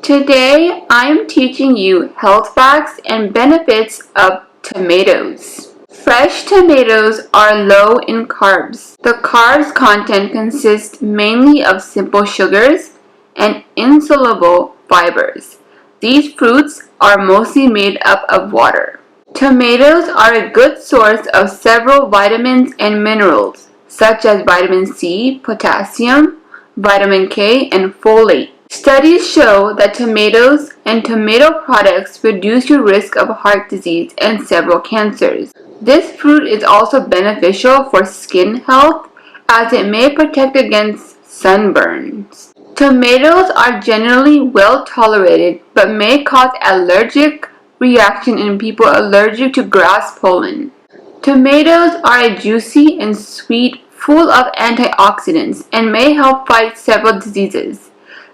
Today, I am teaching you health facts and benefits of tomatoes. Fresh tomatoes are low in carbs. The carbs content consists mainly of simple sugars and insoluble fibers. These fruits are mostly made up of water. Tomatoes are a good source of several vitamins and minerals, such as vitamin C, potassium, vitamin K, and folate. Studies show that tomatoes and tomato products reduce your risk of heart disease and several cancers. This fruit is also beneficial for skin health as it may protect against sunburns. Tomatoes are generally well tolerated but may cause allergic reaction in people allergic to grass pollen. Tomatoes are juicy and sweet, full of antioxidants, and may help fight several diseases.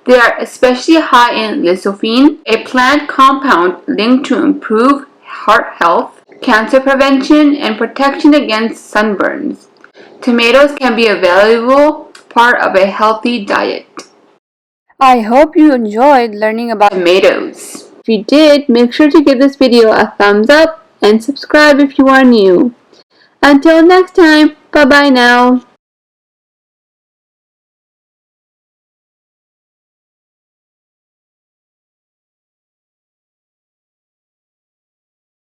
They are especially high in lycopene, a plant compound linked to improved heart health, cancer prevention, and protection against sunburns. Tomatoes can be a valuable part of a healthy diet. I hope you enjoyed learning about tomatoes. If you did, make sure to give this video a thumbs up and subscribe if you are new. Until next time, bye bye now.